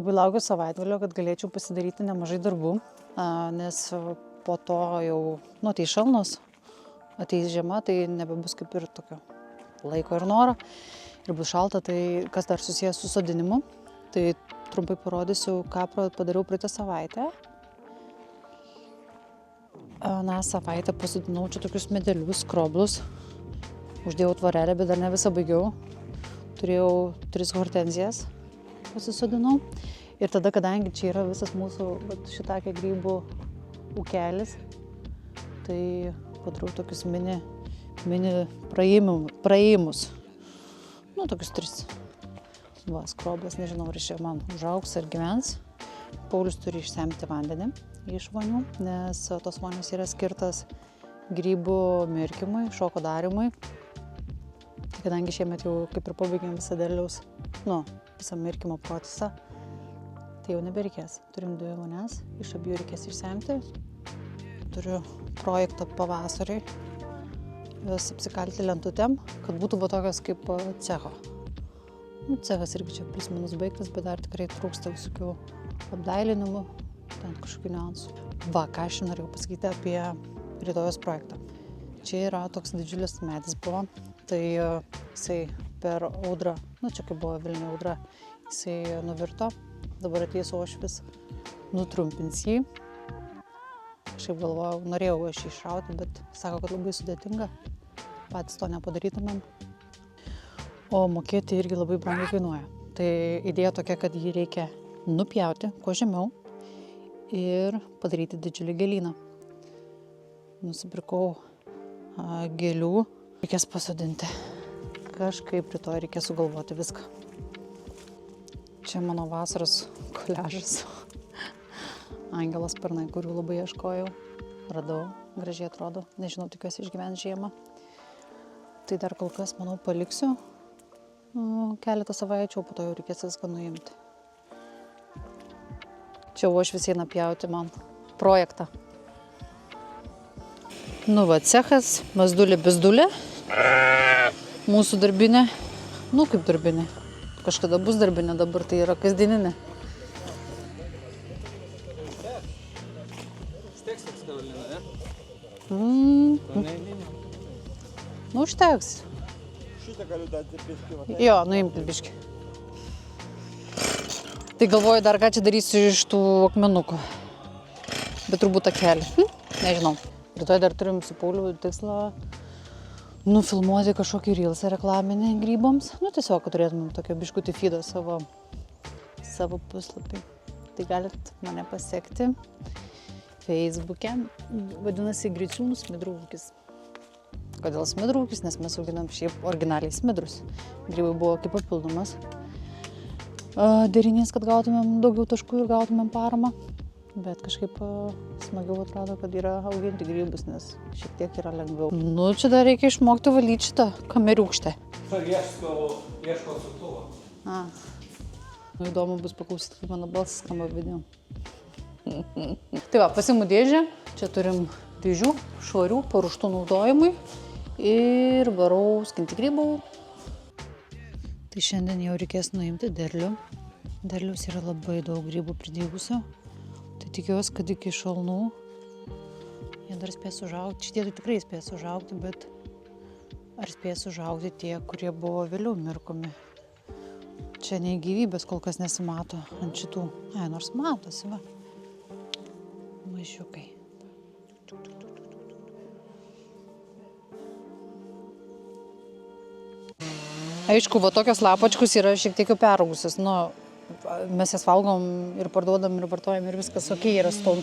Labai laukiu savaitgalio, kad galėčiau pasidaryti nemažai darbų, nes po to jau, ateis šalnos, ateis žiema, tai nebebus kaip ir tokio laiko ir noro. Ir bus šalta, tai kas dar susijęs su sodinimu. Tai trumpai parodysiu, ką padariau praeitą savaitę. Savaitę pasodinau čia tokius medelius, skroblus. Uždėjau tvorelę, bet dar ne visą baigiau. Turėjau 3 hortenzijas. Pasisodinau. Ir tada, kadangi čia yra visas mūsų šitokio grybų ūkelis, tai padariau tokius mini praėjimus. Tokius 3. Skroblas, nežinau, ar čia man užaugs ar gyvens. Paulius turi išsemti vandenį iš vonių, nes tos vonios yra skirtas grybų mirkymui, šoko darimui. Kadangi šiemet jau kaip ir pabaigėm visą derliaus, visą mirkymo procesą, tai jau nebereikės. Turim 2 vonės, iš abiejų reikės išsemti. Turiu projektą pavasariui, jas apsikalti lentutėm, kad būtų tokios kaip cecho. Cechas irgi čia plius minus baigtas, bet dar tikrai trūksta visokių apdailinimų, ten kažkokių niuansų. Ką aš norėjau pasakyti apie rytojos projektą. Čia yra toks didžiulis medis buvo, tai jisai per audrą, čia kaip buvo Vilniuje audra, jisai nuvirto. Dabar ateis uošvis, nutrumpins jį. Šiaip galvojau, norėjau aš jį išrauti, bet sako, kad labai sudėtinga. Patys to nepadarytumėm. O mokėti irgi labai brangiai kainuoja. Tai idėja tokia, kad jį reikia nupjauti kuo žemiau ir padaryti didžiulį gėlyną. Nusipirkau gėlių, reikės pasodinti. Kažkaip rytoj reikės sugalvoti viską. Čia mano vasaros koliažas. Angelo sparnai, kurių labai ieškojau. Radau, gražiai atrodo. Nežinau, tikiuosi išgyvens žiemą. Tai dar kol kas, manau, paliksiu keletą savaičių, po to jau reikės viską nuimti. Čia uošvis eina pjauti man projektą. Cechas, mazdulė bezdulė. Mūsų darbinė. Kaip darbinė. Kažkada bus darbinė, dabar tai yra kasdieninė. Užteks. Šitą galiu dati biškį. Jo, nuimti biškį. Tai galvoju dar ką čia darysiu iš tų akmenukų. Bet turbūt takelį. Nežinau. Rytoj dar turim su Pauliu tikslą nufilmuoti kažkokį reelsą reklaminį grybams. Tiesiog, kad turėtumėm tokio biškutį feedą savo puslapį. Tai galit mane pasekti Facebook'e. Vadinasi Griciūnų smidrų ūkis. Kodėl smidrų ūkis? Nes mes auginam šiaip originaliai smidrus. Grybai buvo kaip papildomas derinys, kad gautumėm daugiau taškų ir gautumėm paramą. Bet kažkaip smagiau atrodo, kad yra auginti grybus, nes šiek tiek yra lengviau. Čia dar reikia išmokti valyti šitą kameriūkštę. Ieško suktuvo. Įdomu bus paklausyti, kaip mano balsas skamba video. Tai pasiimu dėžę. Čia turim dėžių, švarių, paruoštų naudojimui. Ir varau skinti grybų. Tai šiandien jau reikės nuimti derlių. Derliaus yra labai daug grybų pridygusio. Tai tikiuosi, kad iki šalnų jie dar spės užaugti. Šitie tikrai spės užaugti, bet ar spės užaugti tie, kurie buvo vėliau mirkomi. Čia nei gyvybės kol kas nesimato ant šitų. Nors matosi, va. Mažiukai. Aišku, tokios lapačkus yra šiek tiek jau peraugusios. Mes jas valgom ir parduodam ir vartojam ir viskas okei yra su tom.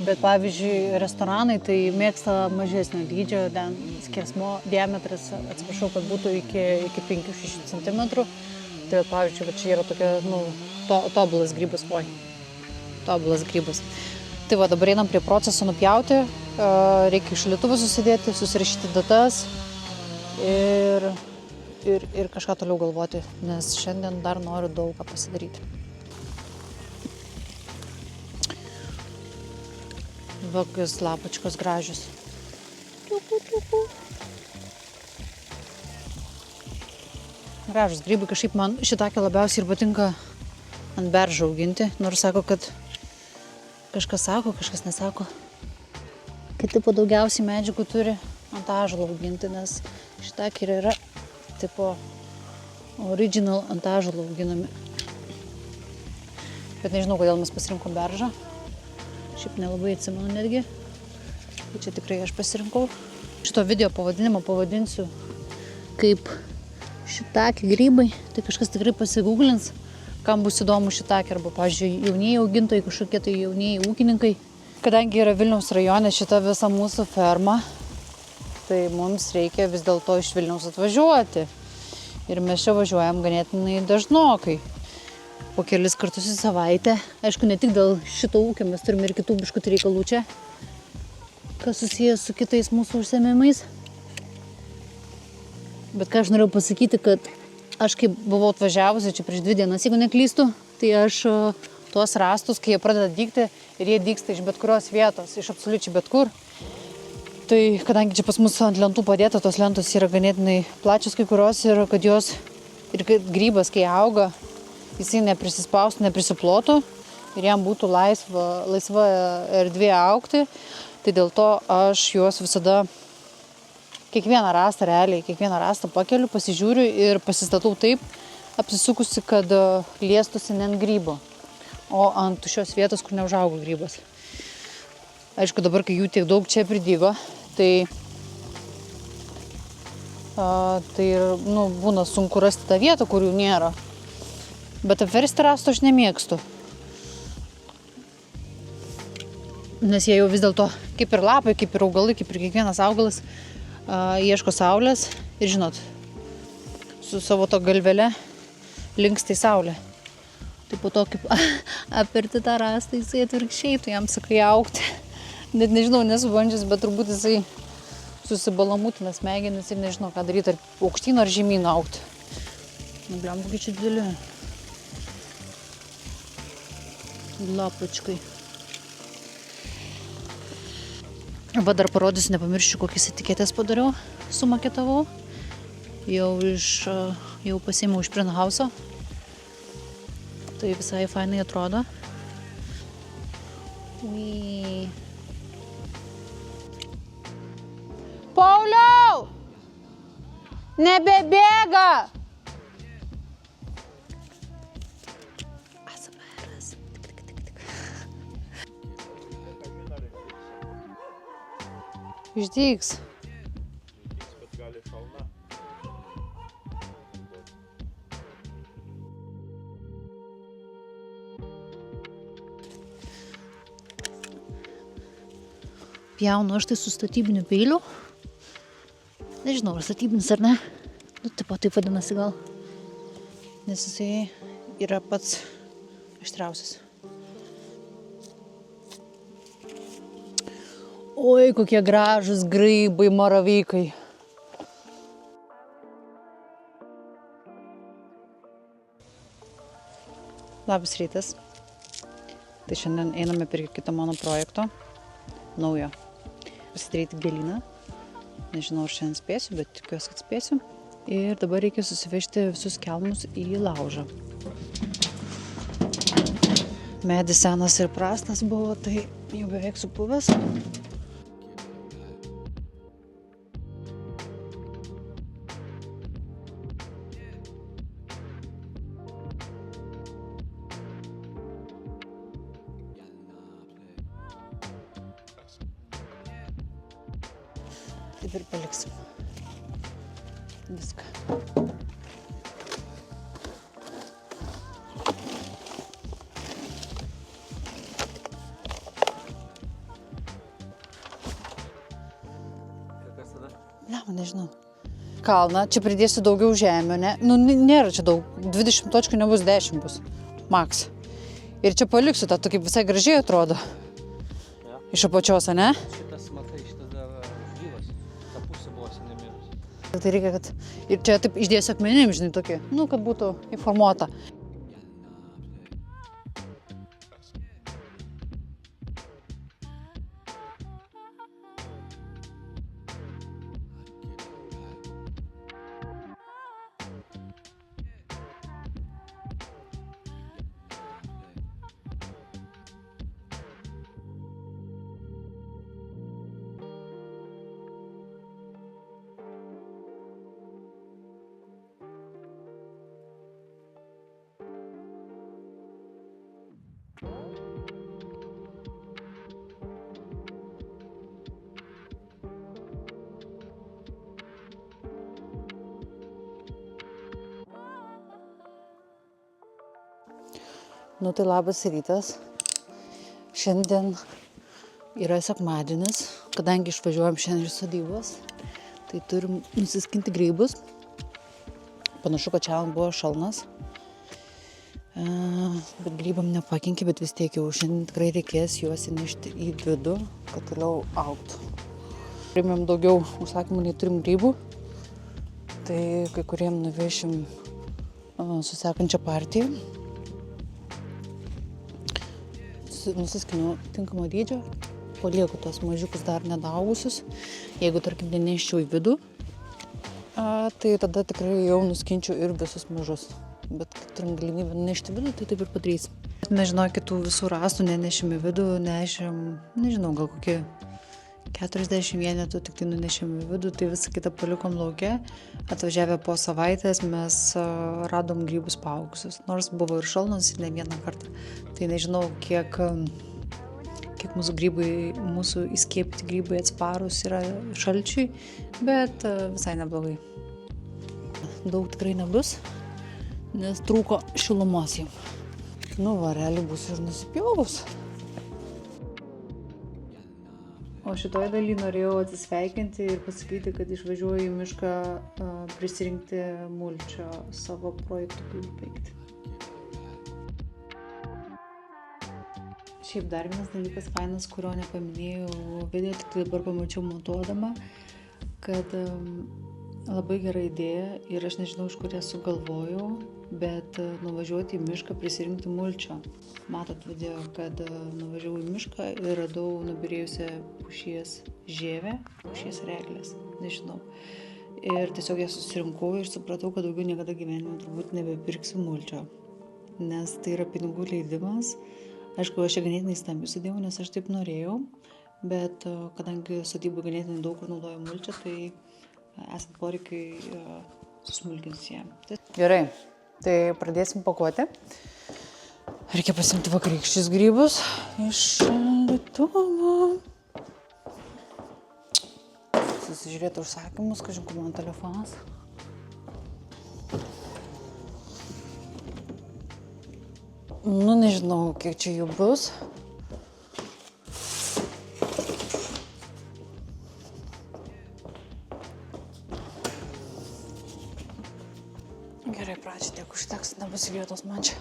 Bet pavyzdžiui, restoranai tai mėgsta mažesnio dydžio, ten skersmuo, diametras, atsiprašau, kad būtų iki 5-6 cm. Tai pavyzdžiui, čia yra tokia, tobulas grybas, tobulas grybas. Tai dabar einam prie proceso nupjauti, reikia iš šaldytuvo susidėti, susirašyti datas ir kažką toliau galvoti, nes šiandien dar noriu daug ką pasidaryti. Kokios lapačkos gražios. Gražus grybai, kažkaip man šitokė labiausiai ir patinka ant beržo auginti, nors sako, kad kažkas sako, kažkas nesako. Kad tipo daugiausiai medžiagų turi ant ąžuolo auginti, nes šitakė yra tipo original ant ąžuolo auginami. Bet nežinau, kodėl mes pasirinkom beržą. Šiaip nelabai atsimenu netgi. Tai čia tikrai aš pasirinkau. Šito video pavadinimą pavadinsiu kaip šitakė grybai. Tai kažkas tikrai pasigūglins, kam bus įdomu šitakė. Arba, pavyzdžiui, jaunieji augintojai, kažkokie tai jaunieji ūkininkai. Kadangi yra Vilniaus rajone šita visa mūsų ferma, tai mums reikia vis dėlto iš Vilniaus atvažiuoti. Ir mes čia važiuojam ganėtinai dažnokai. Po kelis kartus į savaitę. Aišku, ne tik dėl šito ūkio, mes turime ir kitų biškutį reikalų čia, kas susijęs su kitais mūsų užsiėmimais. Bet ką aš norėjau pasakyti, kad aš kaip buvau atvažiavusi čia prieš 2 dienas, jeigu neklystu, tai aš tuos rąstus, kai jie pradeda dygti ir jie dygsta iš bet kurios vietos, iš absoliučiai bet kur. Tai kadangi čia pas mus ant lentų padėta, tos lentos yra ganėtinai plačios kai kurios ir kad jos, ir kad grybas, kai auga, jisai neprisispaustų, neprisiplotų ir jam būtų laisva erdvė augti. Tai dėl to aš juos visada, kiekvieną rąstą pakeliu, pasižiūriu ir pasistatau taip, apsisukusi, kad liestųsi ne ant grybo, o ant tuščios vietos, kur neužaugo grybas. Aišku, dabar, kai jų tiek daug čia pridygo, tai būna sunku rasti tą vietą, kur jų nėra. Bet apversti rąstų aš nemėgstu. Nes jie jau vis dėlto, kaip ir lapai, kaip ir augalai, kaip ir kiekvienas augalas, ieško saulės ir žinot, su savo to galvele linksta į saulę. Tai po to, kaip apverti tą rąstą, jisai atvirkščiai, tu jam sakai augti. Net nežinau, nesu bandžius, bet turbūt jisai susibalamutina smegenis ir nežinau, ką daryti, ar aukštyn, ar žemyn augti. Bliam, kokie čia dideli lapačkai. Va dar parodysiu, nepamiršiu, kokias etiketės padariau, sumaketavau. Jau pasiėmiau iš Print House. Tai visai fainai atrodo. Pauliau! Nebebėga! Išdygs. Bet gali šalna. Pjaunu aš tai su statybiniu peiliu. Nežinau, ar statybinis ar ne. Nu, taip vadinasi gal. Nes jisai yra pats aštriausias. Oi, kokie gražūs grybai, maravykai. Labas rytas. Tai šiandien einame prie kito mano projekto. Naujo. Pasidaryti gėlyną. Nežinau, ar šiandien spėsiu, bet tikiuosi, kad spėsiu. Ir dabar reikia susivežti visus kelmus į laužą. Medis senas ir prastas buvo, tai jau beveik supuvęs. Taip ir paliksim viską. Kas tada? Ne, nežinau. Kalną, čia pridėsiu daugiau žemio, ne? Nu, nėra čia daug, 20 točkų nebus, 10 bus, maks. Ir čia paliksiu tą, tokį visai gražiai atrodo. Ja. Iš apačios, ne? Šitas, matai, šitas dar gyvas. Ta pusė buvo seniai mirus. Tai reikia, kad ir čia taip išdėsiu akmenim, žinai, tokį, nu, kad būtų informuota. Nu tai labas rytas. Šiandien yra sekmadienis, kadangi išvažiuojam šiandien iš sodybos, tai turim nusiskinti grybus. Panašu, kad šiandien buvo šalnas, bet grybam nepakenkė, bet vis tiek jau šiandien tikrai reikės juos įnešti į vidų, kad toliau augtų. Priėmėm daugiau užsakymų, nei turim grybų, tai kai kuriem nuvešim su sekančia partija. Nusiskinu tinkamo dydžio, palieku tos mažiukus dar nedaugusius. Jeigu, tarkim, neneščiau į vidų, tai tada tikrai jau nuskinčiau ir visus mažus. Bet kai turim galimybę nešti vidų, tai taip ir padarysim. Nežinau, kitų visų rastų nenešim į vidų, nešim, nežinau, gal kokie 40 vienetų tik tai nunešėm į vidų, tai visą kitą palikom lauke. Atvažiavę po savaitės mes radom grybus paaugusius, nors buvo ir šalnos ir ne vieną kartą. Tai nežinau, kiek mūsų grybai, mūsų įskiepyti grybai atsparus yra šalčiui, bet visai neblogai. Daug tikrai nebus, nes trūko šilumos jiem. Nu, varelį bus ir nusipjovus. O šitoje daly norėjau atsisveikinti ir pasakyti, kad išvažiuoju į mišką prisirinkti mulčio savo projektui užbaigti. Šiaip dar vienas dalykas fainas, kurio nepaminėjau video, tik tai dabar pamačiau montuodama, kad labai gera idėja ir aš nežinau, iš kur ją sugalvojau, bet nuvažiuoti į mišką prisirinkti mulčio. Matot video, kad nuvažiavau į mišką ir radau nubyrėjusią pušies žievę, pušies reglės, nežinau. Ir tiesiog ją susirinkau ir supratau, kad daugiau niekada gyvenime turbūt nebepirksiu mulčio, nes tai yra pinigų leidimas. Aišku, aš čia ganėtinai stambiai sudėjau, nes aš taip norėjau, bet kadangi sodybai ganėtinai daug kur naudoju mulčią, tai esant poreikiai susmulkinsiu ją. Gerai, tai pradėsim pakuoti. Reikia pasimti vakarykščius grybus iš šaldytuvo. Susižiūrėti užsakymus, kažin kur mano telefonas. Nu, nežinau, kiek čia jų bus. Gerai, pradžiai tiek užteks, nebus vietos man čia.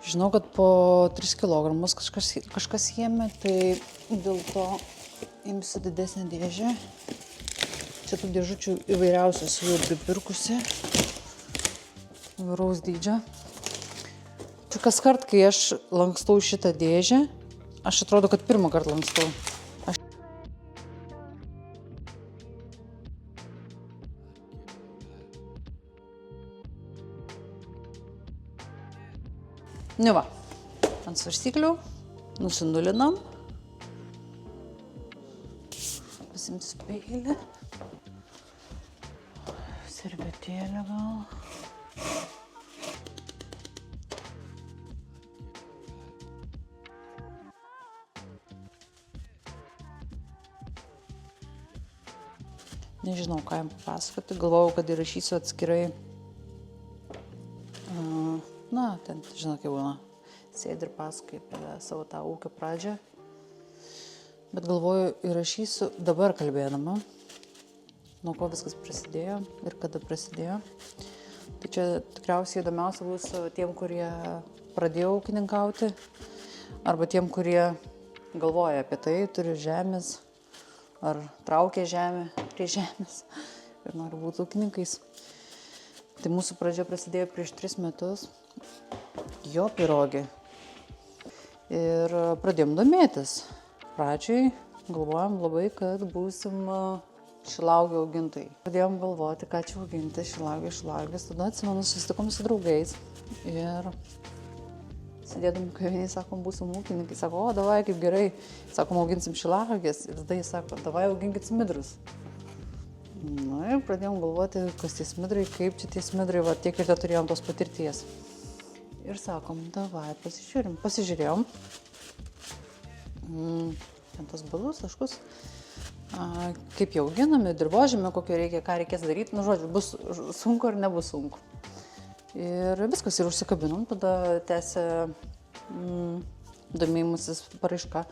Žinau, kad po 3 kilogramus kažkas ėmė, tai dėl to imsiu didesnę dėžę. Čia tų dėžučių įvairiausios jau pripirkusi. Įvairaus dydžio. Čia kas kart, kai aš lankstau šitą dėžę, aš atrodo, kad pirmą kartą lankstau. Nu va, ant svarstyklių nusinulinam. Pasimsiu peilį. Servetėlę gal. Nežinau, ką jam papasakoti. Galvojau, kad įrašysiu atskirai. Na, ten, žinok, jau būna, sėdi ir pasakoja apie savo tą ūkio pradžią. Bet galvoju, įrašysiu dabar kalbėdama, nuo ko viskas prasidėjo ir kada prasidėjo. Tai čia tikriausiai įdomiausia bus tiem, kurie pradėjo ūkininkauti, arba tiem, kurie galvoja apie tai, turi žemės, ar traukia žemę prie žemės ir nori būti ūkininkais. Tai mūsų pradžia prasidėjo prieš 3 metus. Jo pirogė. Ir pradėjom domėtis. Pradžioj galvojom labai, kad būsim šilauogių augintojai. Pradėjom galvoti, ką čia auginti, šilauogės. Tada atsimenu, susitikom su draugais. Ir sėdėdami kavinėj, sakom, būsim ūkininkai. Sako, o, davai, kaip gerai. Sakom, auginsim šilauogės. Ir tada jis sako, davai, auginkit smidrus. Na ir pradėjom galvoti, kas tie smidrai, kaip čia tie smidrai, va tiek ir turėjom tos patirties. Ir sakom, davai, pasižiūrim. Pasižiūrėjom. Ten tos balus, taškus. Kaip jau auginami, dirvožėme, kokio reikia, ką reikės daryti. Nu, žodžiu, bus sunku ar nebus sunku. Ir viskas, ir užsikabinom, tada tęsė domėjimasis paraiška.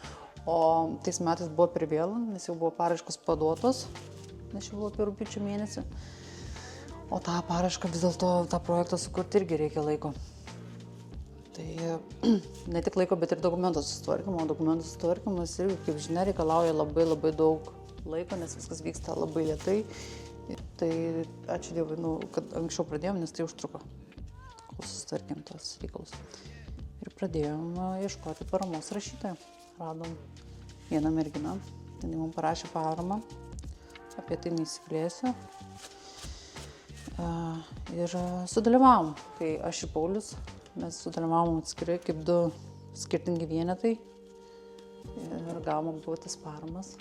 O tais metais buvo per vėlu, nes jau buvo paraiškos paduotos, nes jau buvo apie rugpjūčio mėnesį. O tą paraišką vis dėlto, tą projektą sukurti irgi reikia laiko. Tai ne tik laiko, bet ir dokumentų susitvarkymo. Dokumentų susitvarkymas irgi, kaip žinia, reikalauja labai daug laiko, nes viskas vyksta labai lėtai. Tai ačiū Dievui, kad anksčiau pradėjom, nes tai užtruko, kol susitvarkėm tos reikalus. Ir pradėjom ieškoti paramos rašytojo. Radom vieną merginą, jinai mums parašė paramą, apie tai neįsiplėsiu. Ir sudalyvavom, kai aš ir Paulius, mes sudalyvavom atskirai kaip 2 skirtingi vienetai ir gavom abu tas paramas.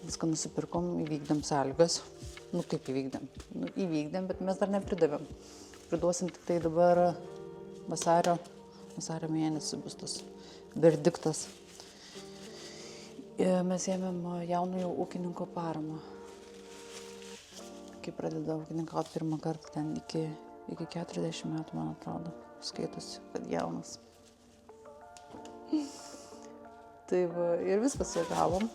Viską nusipirkom, įvykdėm sąlygas. Kaip įvykdėm? Įvykdėm, bet mes dar nepridavėm. Priduosim tik tai dabar vasario mėnesį bus tas verdiktas. Mes ėmėm jaunojo ūkininko paramą. Kai pradeda ūkininkauti pirmą kartą, ten iki 40 metų, man atrodo, skaitosi, kad jaunas. Tai va, ir viskas jau gavom.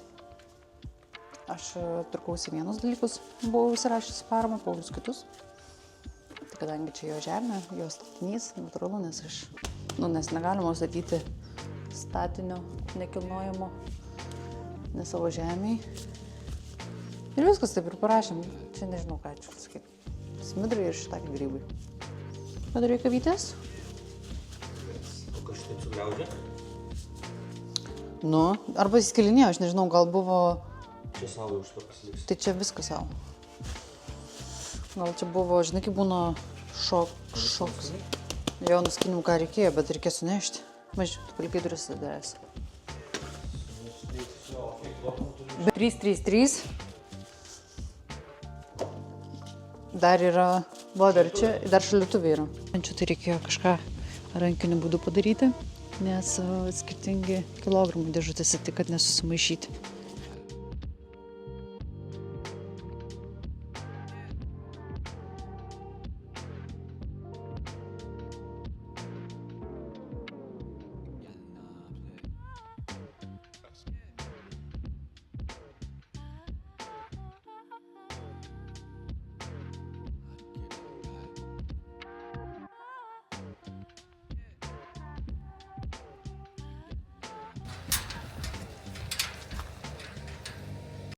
Aš pirkausi vienus dalykus, buvau įsirašęs paramą, Paulius kitus. Tai kadangi čia jo žemė, jo statinys, natūralu, nes negalima statyti statinio nekilnojamo, ne savo žemėj. Ir viskas taip ir parašėm. Čia nežinau, ką čia sakyti. Smidrai ir šitaki grybai. Padarai kavytės? O kažkaip sugriaudžia? Arba įskilinėjo, aš nežinau, gal buvo... Čia savo už to pasiliks. Tai čia viskas savo. Gal čia buvo, žinai, kaip būna šoks. Jo nuskinim, ką reikėjo, bet reikės sunešti. Mažiau, tu palikai duris atsidėjęs. 333. Dar yra, dar šaldytuvai yra. Čia tai reikėjo kažką rankiniu būdu padaryti, nes skirtingi kilogramų dėžutėse, tik kad nesusimaišyti.